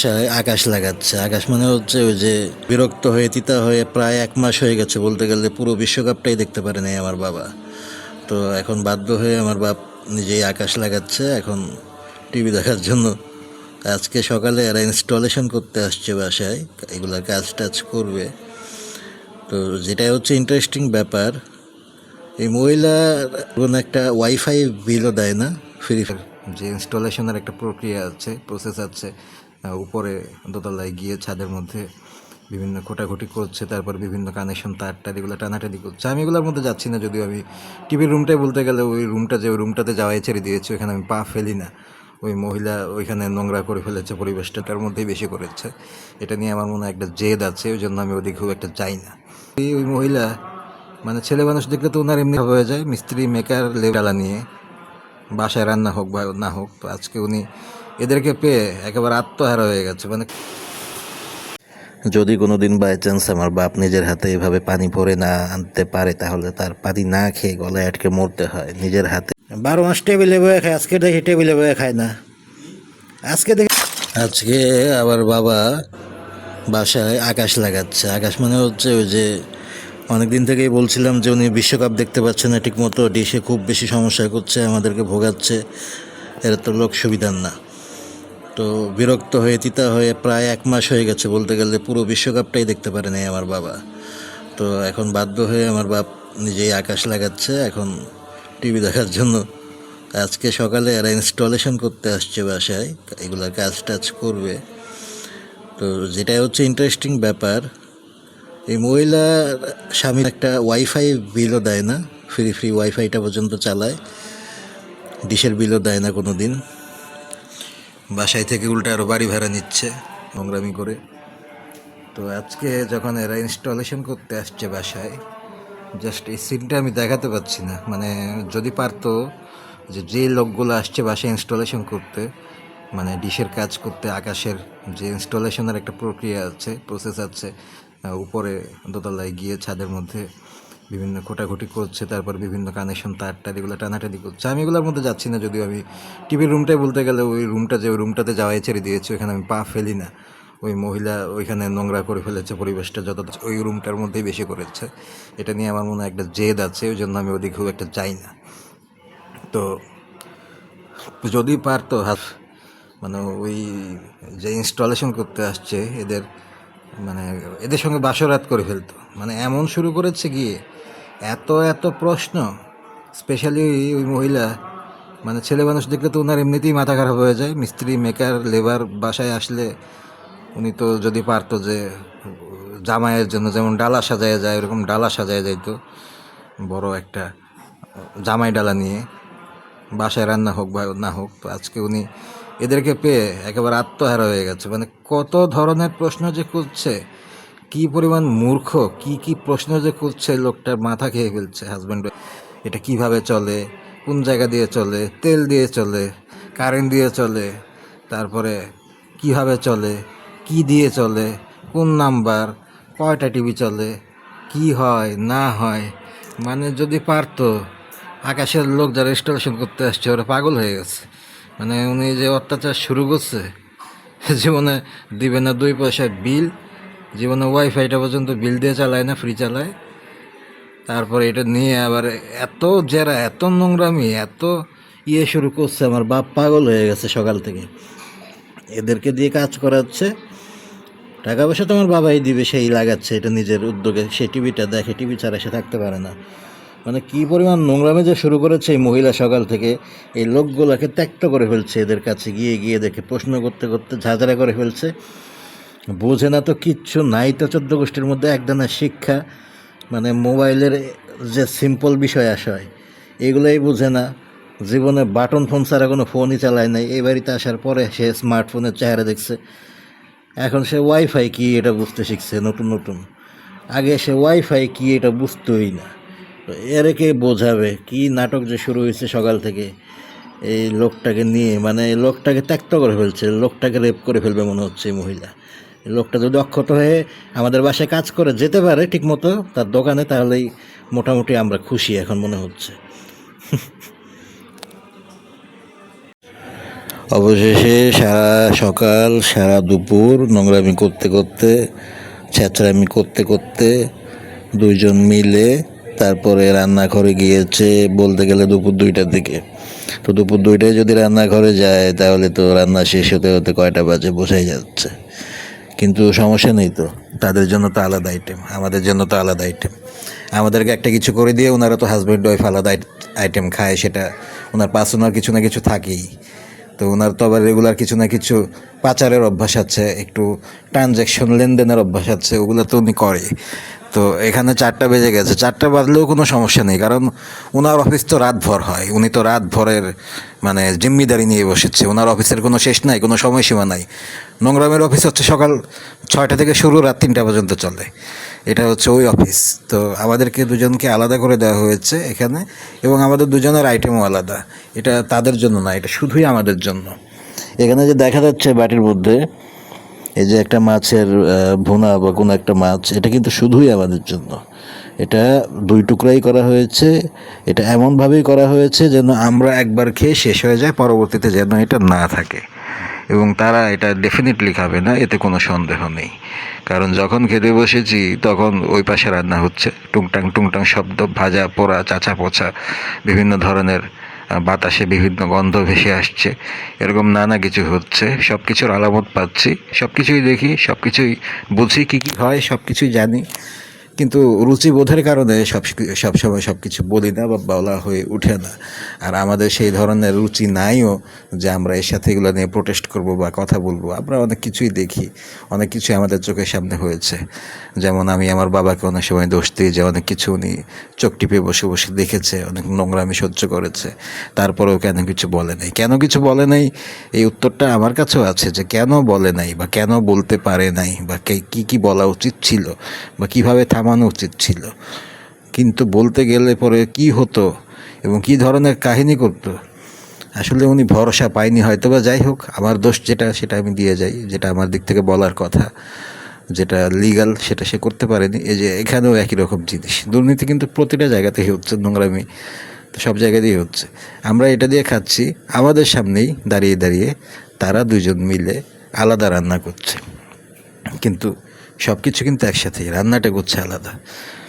বাসায় আকাশ লাগাচ্ছে। আকাশ মানে হচ্ছে ওই যে বিরক্ত হয়ে তিতা হয়ে প্রায় 1 মাস হয়ে গেছে বলতে গেলে, পুরো বিশ্বকাপটাই দেখতে পারে নাই আমার বাবা। তো এখন বাধ্য হয়ে আমার বাপ নিজেই আকাশ লাগাচ্ছে এখন টিভি দেখার জন্য। আজকে সকালে এরা ইনস্টলেশন করতে আসছে বাসায়, এগুলা কাজ টাজ করবে। তো যেটা হচ্ছে ইন্টারেস্টিং ব্যাপার, এই মহিলা কোনো একটা ওয়াইফাই বিলও দেয় না, ফ্রি যে ইনস্টলেশনের একটা প্রক্রিয়া আছে, প্রসেস আছে। উপরে দোতলায় গিয়ে ছাদের মধ্যে বিভিন্ন খোটাখুটি করছে, তারপর বিভিন্ন কানেকশন তার এগুলো টানাটানি করছে। আমি এগুলোর মধ্যে যাচ্ছি না, যদিও আমি টিভির রুমটাই বলতে গেলে ওই রুমটাতে যাওয়াই ছেড়ে দিয়েছি, ওইখানে আমি পা ফেলি না। ওই মহিলা ওইখানে নোংরা করে ফেলেছে, পরিবেশটা তার মধ্যেই বেশি করেছে। এটা নিয়ে আমার মনে হয় একটা জেদ আছে, ওই জন্য আমি ওদিকে খুব একটা যাই না। ওই মহিলা মানে ছেলে মানুষ দেখলে তো ওনার এমনি হয়ে যায়, মিস্ত্রি মেকার লেবেলা নিয়ে বাসায় রান্না হোক বা না হোক। তো আজকে উনি এদেরকে পেয়ে একেবারে আত্মহারা হয়ে গেছে। মানে যদি কোনো দিন বাই চান্স আমার বাপ নিজের হাতে এভাবে পানি ভরে না আনতে পারে, তাহলে তার পানি না খেয়ে গলায় আটকে মরতে হয় নিজের হাতে। 12 মাস টেবিলে বয়ে খায়, আজকে দেখি টেবিলে বয়ে খায় না। আজকে আবার বাবা বাসায় আকাশ লাগাচ্ছে। আকাশ মানে হচ্ছে ওই যে অনেক দিন থেকেই বলছিলাম যে উনি বিশ্বকাপ দেখতে পাচ্ছে না ঠিক মতো, ডিশে খুব বেশি সমস্যা করছে, আমাদেরকে ভোগাচ্ছে। এরা তো লোক সুবিধার না। তো বিরক্ত হয়ে তিতা হয়ে প্রায় 1 মাস হয়ে গেছে বলতে গেলে, পুরো বিশ্বকাপটাই দেখতে পারে নাই আমার বাবা। তো এখন বাধ্য হয়ে আমার বাপ নিজেই আকাশ লাগাচ্ছে এখন টিভি দেখার জন্য। আজকে সকালে এরা ইনস্টলেশন করতে আসছে বাসায়, এগুলা কাজ টাজ করবে। তো যেটা হচ্ছে ইন্টারেস্টিং ব্যাপার, এই মহিলার স্বামীর একটা ওয়াইফাই বিলও দেয় না, ফ্রি ওয়াইফাইটা পর্যন্ত চালায়, ডিশের বিলও দেয় না কোনো দিন। বাসায় থেকে উল্টে আরও বাড়ি ভাড়া নিচ্ছে নোংরামি করে। তো আজকে যখন এরা ইনস্টলেশন করতে আসছে বাসায়, জাস্ট এই সিনটা আমি দেখাতে পাচ্ছি না। মানে যদি পারতো যে লোকগুলো আসছে বাসায় ইনস্টলেশন করতে, মানে ডিশের কাজ করতে, আকাশের যে ইনস্টলেশনের একটা প্রক্রিয়া আছে, প্রসেস আছে। উপরে দোতলায় গিয়ে ছাদের মধ্যে বিভিন্ন খোটাখুটি করছে, তারপর বিভিন্ন কানেকশন তার এগুলো টানাটানি করছে। আমি এগুলোর মধ্যে যাচ্ছি না, যদিও আমি টিভির রুমটাই বলতে গেলে ওই রুমটাতে যাওয়াই ছেড়ে দিয়েছি, ওইখানে আমি পা ফেলি না। ওই মহিলা ওইখানে নোংরা করে ফেলেছে, পরিবেশটা যত ওই রুমটার মধ্যেই বেশি করেছে। এটা নিয়ে আমার মনে হয় একটা জেদ আছে, ওই জন্য আমি ওদিকে খুব একটা যাই না। তো যদি পারতো মানে ওই যে ইনস্টলেশন করতে আসছে এদের, মানে এদের সঙ্গে বাসরাত করে ফেলতো। মানে এমন শুরু করেছে গিয়ে এত এত প্রশ্ন, স্পেশালি ওই মহিলা। মানে ছেলে মানুষ দেখলে তো ওনার এমনিতেই মাথা খারাপ হয়ে যায়। মিস্ত্রি মেকার লেবার বাসায় আসলে উনি তো যদি পারতো যে জামাইয়ের জন্য যেমন ডালা সাজায় যায়, এরকম ডালা সাজায় যাইতো, বড় একটা জামাই ডালা নিয়ে বাসায় রান্না হোক বা না হোক। তো আজকে উনি এদেরকে পেয়ে একেবারে আত্মহারা হয়ে গেছে। মানে কত ধরনের প্রশ্ন যে করছে, কি পরিমাণ মূর্খ, কি প্রশ্ন যে করছে, লোকটার মাথা খেয়ে ফেলছে। হাজব্যান্ড এটা কিভাবে চলে, কোন জায়গা দিয়ে চলে, তেল দিয়ে চলে, কারেন্ট দিয়ে চলে, তারপরে কিভাবে চলে, কি দিয়ে চলে, কোন নাম্বার, কয়টা টিভি চলে, কি হয় না হয়। মানে যদি পারতো, আকাশের লোক যারা ইনস্টলেশন করতে আসছে ওরা পাগল হয়ে গেছে। মানে উনি যে অত্যাচার শুরু করছে, জীবনে দিবে না 2 পয়সার বিল, জীবনে ওয়াইফাইটা পর্যন্ত বিল দিয়ে চালায় না, ফ্রি চালায়। তারপরে এটা নিয়ে আবার এত জেরা, এত নোংরামি, এত শুরু করছে। আমার বাপ পাগল হয়ে গেছে সকাল থেকে, এদেরকে দিয়ে কাজ করাচ্ছে। টাকা পয়সা তো আমার বাবাই দিবে, সেই লাগাচ্ছে এটা নিজের উদ্যোগে। সে টিভিটা দেখে, টিভি ছাড়া সে থাকতে পারে না। মানে কী পরিমাণ নোংরামে যে শুরু করেছে এই মহিলা সকাল থেকে, এই লোকগুলোকে ত্যক্ত করে ফেলছে। এদের কাছে গিয়ে গিয়ে দেখে প্রশ্ন করতে করতে ঝাঁঝরা করে ফেলছে। বোঝে না তো কিচ্ছু নাই তো 14 গোষ্ঠীর মধ্যে একদানা শিক্ষা। মানে মোবাইলের যে সিম্পল বিষয় আশয় এগুলোই বোঝে না। জীবনে বাটন ফোন ছাড়া কোনো ফোনই চালায় নাই। এই বাড়িতে আসার পরে সে স্মার্টফোনের চেহারা দেখছে। এখন সে ওয়াইফাই কী এটা বুঝতে শিখছে নতুন নতুন। আগে সে ওয়াইফাই কী এটা বুঝতোই না। তো এর কে বোঝাবে? কি নাটক যে শুরু হয়েছে সকাল থেকে এই লোকটাকে নিয়ে। মানে এই লোকটাকে ত্যক্ত করে ফেলছে, লোকটাকে রেপ করে ফেলবে মনে হচ্ছে এই মহিলা। এই লোকটা যদি অক্ষত হয়ে আমাদের বাসায় কাজ করে যেতে পারে ঠিকমতো তার দোকানে, তাহলেই মোটামুটি আমরা খুশি এখন মনে হচ্ছে। অবশেষে সারা সকাল সারা দুপুর নোংরামি করতে করতে ছ্যাঁচড়ামি করতে করতে দুইজন মিলে তারপরে রান্নাঘরে গিয়েছে বলতে গেলে দুপুর 2টার দিকে। তো দুপুর 2টায় যদি রান্নাঘরে যায় তাহলে তো রান্না শেষ হতে হতে কয়টা বাজে বোঝাই যাচ্ছে। কিন্তু সমস্যা নেই, তো তাদের জন্য তো আলাদা আইটেম, আমাদের জন্য তো আলাদা আইটেম। আমাদেরকে একটা কিছু করে দিয়ে ওনারা তো হাজব্যান্ড ওয়াইফ আলাদা আইটেম খায়, সেটা ওনার পার্সোনাল কিছু না কিছু থাকেই। তো ওনার তো আবার রেগুলার কিছু না কিছু পাচারের অভ্যাস আছে, একটু ট্রানজ্যাকশন লেনদেনের অভ্যাস আছে, ওগুলো তো উনি করে। তো এখানে 4টা বেজে গেছে, 4টা বাজলেও কোনো সমস্যা নেই, কারণ ওনার অফিস তো রাতভর হয়, উনি তো রাতভরের মানে জিম্মিদারি নিয়ে বসেছে। ওনার অফিসের কোনো শেষ নাই, কোনো সময়সীমা নাই। নোংরামের অফিস হচ্ছে সকাল 6টা থেকে শুরু, রাত 3টা পর্যন্ত চলে, এটা হচ্ছে ওই অফিস। তো আমাদেরকে দুজনকে আলাদা করে দেওয়া হয়েছে এখানে, এবং আমাদের দুজনের আইটেমও আলাদা। এটা তাদের জন্য না, এটা শুধুই আমাদের জন্য। এখানে যে দেখা যাচ্ছে বাটির মধ্যে এই যে একটা মাছের ভুনা বা কোনো একটা মাছ, এটা কিন্তু শুধুই আমাদের জন্য। এটা 2 টুকরাই করা হয়েছে, এটা এমনভাবেই করা হয়েছে যেন আমরা একবার খেয়ে শেষ হয়ে যায়, পরবর্তীতে যেন এটা না থাকে। এবং তারা এটা ডেফিনেটলি খাবে না, এতে কোনো সন্দেহ নেই। কারণ যখন খেতে বসেছি তখন ওই পাশে রান্না হচ্ছে, টুংটাং টুংটাং শব্দ, ভাজা পোড়া চাচা পোছা বিভিন্ন ধরনের, বাতাসে বিভিন্ন গন্ধ ভেসে আসছে, এরকম নানা কিছু হচ্ছে। সব কিছুর আলামত পাচ্ছি, সব কিছুই দেখি, সব কিছুই বুঝি, কী কী হয় সব কিছুই জানি। কিন্তু রুচিবোধের কারণে সবসময় সব কিছু বলি না বা বলা হয়ে ওঠে না। আর আমাদের সেই ধরনের রুচি নাইও যে আমরা এর সাথে এগুলো নিয়ে প্রোটেস্ট করব বা কথা বলবো। আমরা অনেক কিছুই দেখি, অনেক কিছুই আমাদের চোখের সামনে হয়েছে। যেমন আমি আমার বাবাকে অনেক সময় দোষ দিই যে অনেক কিছু উনি চোখ টিপে বসে বসে দেখেছে, অনেক নোংরামি সহ্য করেছে, তারপরেও কেন কিছু বলে নাই। কেন কিছু বলে নাই, এই উত্তরটা আমার কাছেও আছে, যে কেন বলে নাই বা কেন বলতে পারে নাই বা কী কী বলা উচিত ছিল বা কীভাবে থামানো উচিত ছিল। কিন্তু বলতে গেলে পরে কি হতো এবং কী ধরনের কাহিনী করতো, আসলে উনি ভরসা পায়নি হয়তো, বা যাই হোক, আমার দোষ যেটা সেটা আমি দিয়ে যাই, যেটা আমার দিক থেকে বলার কথা, যেটা লিগ্যাল সেটা সে করতে পারেনি। এই যে এখানেও একই রকম জিনিস, দুর্নীতি কিন্তু প্রতিটা জায়গাতেই হচ্ছে, নোংরামি তো সব জায়গাতেই হচ্ছে। আমরা এটা দিয়ে খাচ্ছি, আমাদের সামনেই দাঁড়িয়ে দাঁড়িয়ে তারা দুজন মিলে আলাদা রান্না করছে, কিন্তু সব কিছু কিন্তু একসাথেই, রান্নাটা করছে আলাদা।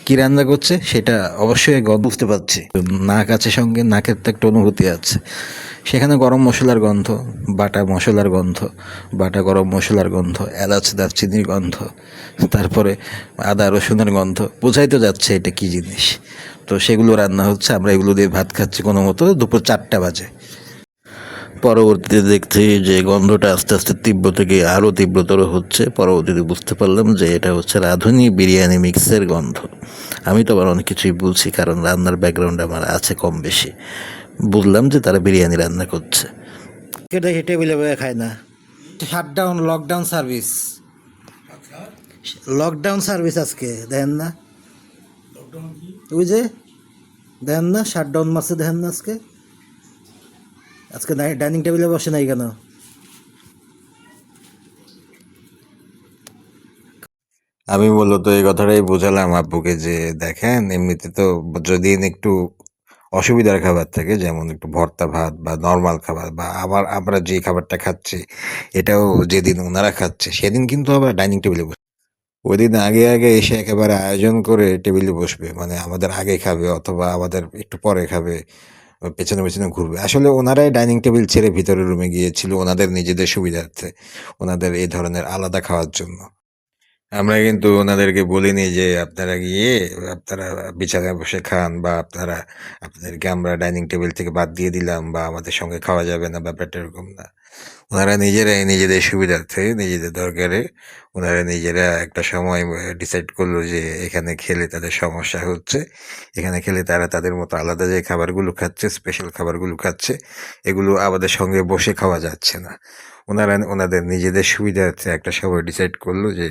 কি রান্না করছে সেটা অবশ্যই বুঝতে পারছি, নাক আছে সঙ্গে, নাকের তো একটা অনুভূতি আছে। সেখানে গরম মশলার গন্ধ, বাটা মশলার গন্ধ, বাটা গরম মশলার গন্ধ, এলাচ দারচিনির গন্ধ, তারপরে আদা রসুনের গন্ধ, বোঝাই তো যাচ্ছে এটা কী জিনিস। তো সেগুলো রান্না হচ্ছে, আমরা এগুলো দিয়ে ভাত খাচ্ছি কোনো মতো। দুপুর 4টা বাজে। পরবর্তীতে দেখছি যে গন্ধটা আস্তে আস্তে তীব্র থেকে আরও তীব্রতর হচ্ছে। পরবর্তীতে বুঝতে পারলাম যে এটা হচ্ছে রাঁধুনি বিরিয়ানি মিক্সের গন্ধ। আমি তো আবার অনেক কিছুই বুঝি, কারণ রান্নার ব্যাকগ্রাউন্ড আমার আছে কম বেশি। বুঝলাম যে তারা বিরিয়ানি রান্না করছে। দেখি টেবিলে বয়ে খায় না, shutdown, lockdown service, lockdown service আজকে দেখেন না, ওই যে দেখেন না শাটডাউন মারছে, দেখেন না আজকে, আজকে ডাইনিং টেবিলে বসে নাই কেন? আমি মূলত এই কথাটাই বোঝালাম আব্বুকে যে দেখেন, এমনিতে তো যদি একটু অসুবিধার খাবার থাকে, যেমন একটু ভর্তা ভাত বা নর্মাল খাবার, বা আমরা যে খাবারটা খাচ্ছি এটাও যেদিন ওনারা খাচ্ছে সেদিন কিন্তু আবার ডাইনিং টেবিলে বসে, ওই দিন আগে আগে এসে একেবারে আয়োজন করে টেবিলে বসবে, মানে আমাদের আগে খাবে অথবা আমাদের একটু পরে খাবে, পেছনে পেছনে ঘুরবে। আসলে ওনারাই ডাইনিং টেবিল ছেড়ে ভিতরের রুমে গিয়েছিল ওনাদের নিজেদের সুবিধার্থে, ওনাদের এই ধরনের আলাদা খাওয়ার জন্য। আমরা কিন্তু ওনাদেরকে বলিনি যে আপনারা গিয়ে আপনারা বিছানায় বসে খান, বা আপনাদেরকে আমরা ডাইনিং টেবিল থেকে বাদ দিয়ে দিলাম, বা আমাদের সঙ্গে খাওয়া যাবে না, ব্যাপারটা এরকম না। ওনারা নিজেরাই নিজেদের সুবিধার্থে, নিজেদের দরকারে, ওনারা নিজেরা একটা সময় ডিসাইড করলো যে এখানে খেলে তাদের সমস্যা হচ্ছে, এখানে খেলে তারা তাদের মতো আলাদা যে খাবারগুলো খাচ্ছে, স্পেশাল খাবারগুলো খাচ্ছে, এগুলো আমাদের সঙ্গে বসে খাওয়া যাচ্ছে না। ওনারা ওনাদের নিজেদের সুবিধার্থে একটা সময় ডিসাইড করলো যে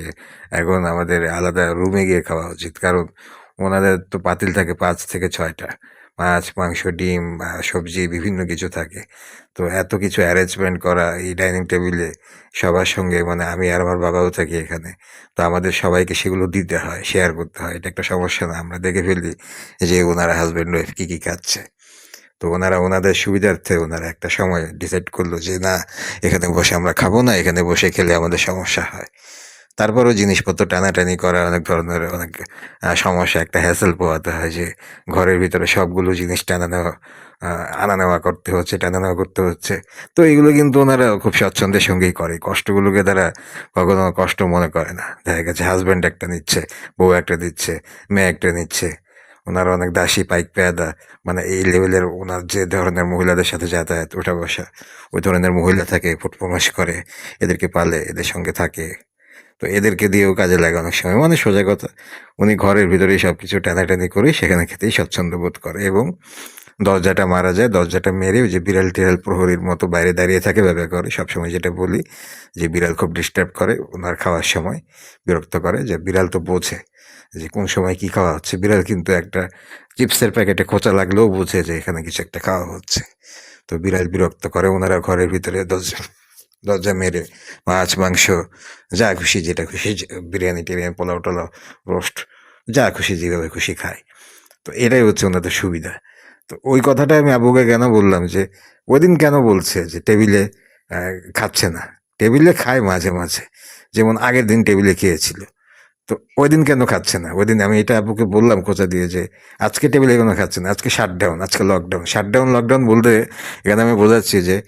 এখন আমাদের আলাদা রুমে গিয়ে খাওয়া উচিত, কারণ ওনাদের তো পাতিল থাকে 5 থেকে 6টা, মাছ মাংস ডিম সবজি বিভিন্ন কিছু থাকে। তো এত কিছু অ্যারেঞ্জমেন্ট করা এই ডাইনিং টেবিলে সবার সঙ্গে, মানে আমি আর আমার বাবাও থাকি এখানে, তো আমাদের সবাইকে সেগুলো দিতে হয়, শেয়ার করতে হয়। এটা একটা সমস্যা না? আমরা দেখে ফেলি যে ওনারা হাজব্যান্ড ওয়াইফ কী কী খাচ্ছে। তো ওনারা ওনাদের সুবিধার্থে ওনারা একটা সময় ডিসাইড করলো যে না, এখানে বসে আমরা খাবো না, এখানে বসে খেলে আমাদের সমস্যা হয়। তারপরেও জিনিসপত্র টানাটানি করা, অনেক ধরনের অনেক সমস্যা, একটা হ্যাসেল পোহাতে হয় যে ঘরের ভিতরে সবগুলো জিনিস টানা নেওয়া, আনা নেওয়া করতে হচ্ছে, টানা নেওয়া করতে হচ্ছে। তো এগুলো কিন্তু ওনারা খুব স্বচ্ছন্দের সঙ্গেই করে, কষ্টগুলোকে তারা কখনো কষ্ট মনে করে না। দেখা গেছে হাজব্যান্ড একটা নিচ্ছে, বউ একটা দিচ্ছে, মেয়ে একটা নিচ্ছে। ওনারা অনেক দাসী পাইক পেয়াদা, মানে এই লেভেলের ওনার যে ধরনের মহিলাদের সাথে যাতায়াত ওঠা বসা, ওই ধরনের মহিলা থাকে, ফুটফুমাস করে, এদেরকে পালে, এদের সঙ্গে থাকে। তো এদেরকে দিয়েও কাজে লাগে অনেক সময়। মানে সোজা কথা, উনি ঘরের ভিতরেই সব কিছু টানাটানি করে সেখানে খেতেই স্বচ্ছন্দ বোধ করে। এবং দরজাটা মারা যায়, দরজাটা মেরে ওই যে বিড়াল টিড়াল প্রহরীর মতো বাইরে দাঁড়িয়ে থাকে, ব্যবহার করে সবসময়। যেটা বলি যে বিড়াল খুব ডিস্টার্ব করে ওনার খাওয়ার সময়, বিরক্ত করে। যে বিড়াল তো বোঝে যে কোন সময় কি খাওয়া হচ্ছে। বিড়াল কিন্তু একটা চিপসের প্যাকেটে খোঁচা লাগলেও বোঝে যে এখানে কিছু একটা খাওয়া হচ্ছে। তো বিড়াল বিরক্ত করে, ওনারা ঘরের ভিতরে দরজা দরজা মেরে মাছ মাংস যা খুশি, যেটা খুশি, বিরিয়ানি টিরিয়ানি, পোলাও টোলাও, রোস্ট, যা খুশি যেভাবে খুশি খায়। তো এটাই হচ্ছে ওনাদের সুবিধা। তো ওই কথাটা আমি আব্বুকে কেন বললাম যে ওই দিন কেন বলছে যে টেবিলে খাচ্ছে না, টেবিলে খায় মাঝে মাঝে, যেমন আগের দিন টেবিলে খেয়েছিল। তো ওই দিন কেন খাচ্ছে না? ওই দিন আমি এটা আব্বুকে বললাম খোঁচা দিয়ে যে আজকে টেবিলে কেন খাচ্ছে না, আজকে শাটডাউন, আজকে লকডাউন। শাটডাউন লকডাউন বলতে এখানে আমি বোঝাচ্ছি যে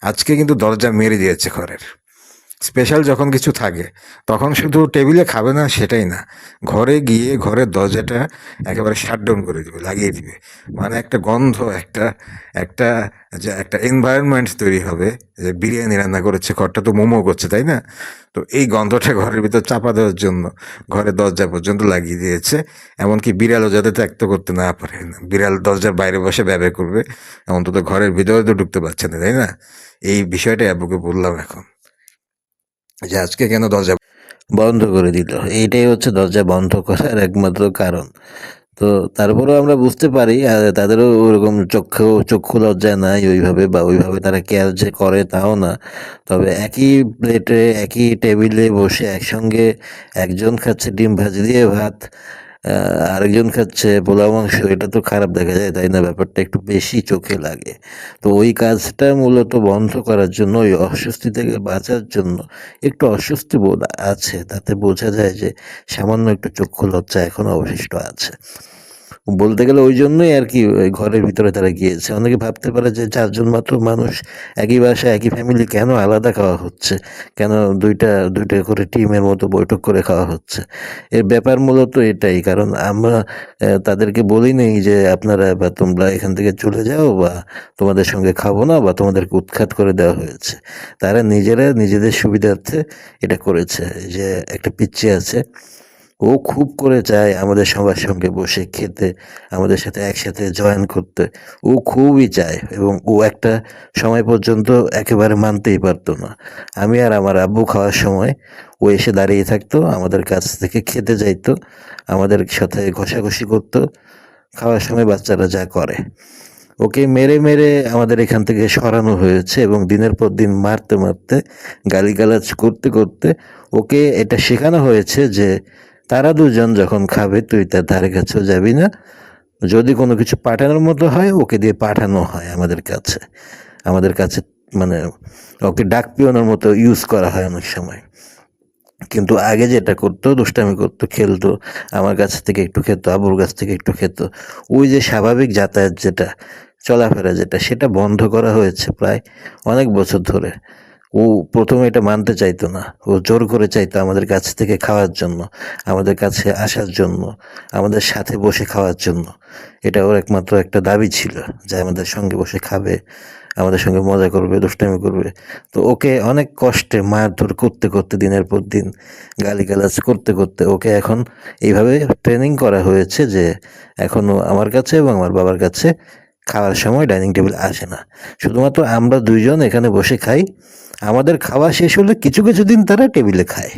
আজকে কিন্তু দরজা মেরে দিয়েছে ঘরের। স্পেশাল যখন কিছু থাকে তখন শুধু টেবিলে খাবে না সেটাই না, ঘরে গিয়ে ঘরের দরজাটা একেবারে শাটডাউন করে দিবে, লাগিয়ে দিবে। মানে একটা গন্ধ, একটা একটা যে একটা এনভায়রনমেন্ট তৈরি হবে যে বিরিয়ানি রান্না করেছে, ঘরটা তো মোমো করছে, তাই না? তো এই গন্ধটা ঘরের ভিতর চাপা দেওয়ার জন্য ঘরের দরজা পর্যন্ত লাগিয়ে দিয়েছে। এমনকি বিড়ালও যাতে ত্যাক্ত করতে না পারে, বিড়াল দরজার বাইরে বসে ব্যবহার করবে, অন্তত ঘরের ভিতরে তো ঢুকতে পারছে না, তাই না? এই বিষয়টাই আব্বুকে বললাম এখন, যে আজকে কেন দরজা বন্ধ করে দিল। এইটাই হচ্ছে দরজা বন্ধ করার একমাত্র কারণ। তো তারপরেও আমরা বুঝতে পারি তাদেরও ওরকম চক্ষু লজ্জা নাই ওইভাবে, বা ওইভাবে তারা কেয়ার যে করে তাও না। তবে একই প্লেটে একই টেবিলে বসে একসঙ্গে একজন খাচ্ছে ডিম ভাজি দিয়ে ভাত, আরেকজন খাচ্ছে পোলাও মাংস, এটা তো খারাপ দেখা যায়, তাই না? ব্যাপারটা একটু বেশি চোখে লাগে। তো ওই কাজটা মূলত বন্ধ করার জন্য, ওই অস্বস্তি থেকে বাঁচার জন্য, একটু অস্বস্তি বোধ আছে, তাতে বোঝা যায় যে সামান্য একটু চক্ষু লজ্জা এখনো অবশিষ্ট আছে। বলতে গেলে ওই জন্যই আর কি ওই ঘরের ভিতরে তারা গিয়েছে। অনেকে ভাবতে পারে যে ৪ জন মাত্র মানুষ, একই বাসায় একই ফ্যামিলি, কেন আলাদা খাওয়া হচ্ছে? কেন ২টা করে টিমের মতো বৈঠক করে খাওয়া হচ্ছে? এর ব্যাপার মূলত এটাই। কারণ আমরা তাদেরকে বলি নাই যে আপনারা বা তোমরা এখান থেকে চলে যাও, বা তোমাদের সঙ্গে খাবো না, বা তোমাদেরকে উৎখাত করে দেওয়া হয়েছে। তারা নিজেরা নিজেদের সুবিধার্থে এটা করেছে। যে একটা পিচ্চি আছে, ও খুব করে চায় আমাদের সবার সঙ্গে বসে খেতে, আমাদের সাথে একসাথে জয়েন করতে। ও খুবই চায়, এবং ও একটা সময় পর্যন্ত একেবারে মানতেই পারতো না। আমি আর আমার আব্বু খাওয়ার সময় ও এসে দাঁড়িয়ে থাকতো, আমাদের কাছ থেকে খেতে যাইতো, আমাদের সাথে ঘষাঘষি করতো, খাওয়ার সময় বাচ্চারা যা করে। ওকে মেরে মেরে আমাদের এখান থেকে সরানো হয়েছে, এবং দিনের পর দিন মারতে মারতে, গালিগালাজ করতে করতে ওকে এটা শেখানো হয়েছে যে তারা দুজন যখন খাবে তুই তার ধারে কাছেও যাবি না। যদি কোনো কিছু পাঠানোর মতো হয় ওকে দিয়ে পাঠানো হয় আমাদের কাছে, মানে ওকে ডাক পিওনের মতো ইউজ করা হয় অনেক সময়। কিন্তু আগে যেটা করতো, দুষ্টামি করতো, খেলতো, আমার কাছ থেকে একটু খেত, আবুর কাছ থেকে একটু খেত, ওই যে স্বাভাবিক যাতায়াত যেটা, চলাফেরা যেটা, সেটা বন্ধ করা হয়েছে প্রায় অনেক বছর ধরে। ও প্রথমে এটা মানতে চাইতো না, ও জোর করে চাইতো আমাদের কাছ থেকে খাওয়ার জন্য, আমাদের কাছে আসার জন্য, আমাদের সাথে বসে খাওয়ার জন্য। এটা ওর একমাত্র একটা দাবি ছিল যে আমাদের সঙ্গে বসে খাবে, আমাদের সঙ্গে মজা করবে, দুষ্টামি করবে। তো ওকে অনেক কষ্টে মারধর করতে করতে, দিনের পর দিন গালিগালাজ করতে করতে, ওকে এখন এইভাবে ট্রেনিং করা হয়েছে যে এখনও আমার কাছে এবং আমার বাবার কাছে খাওয়ার সময় ডাইনিং টেবিল আসে না। শুধুমাত্র আমরা দুইজন এখানে বসে খাই, আমাদের খাওয়া শেষ হলে কিছু কিছু দিন তারা টেবিলে খায়।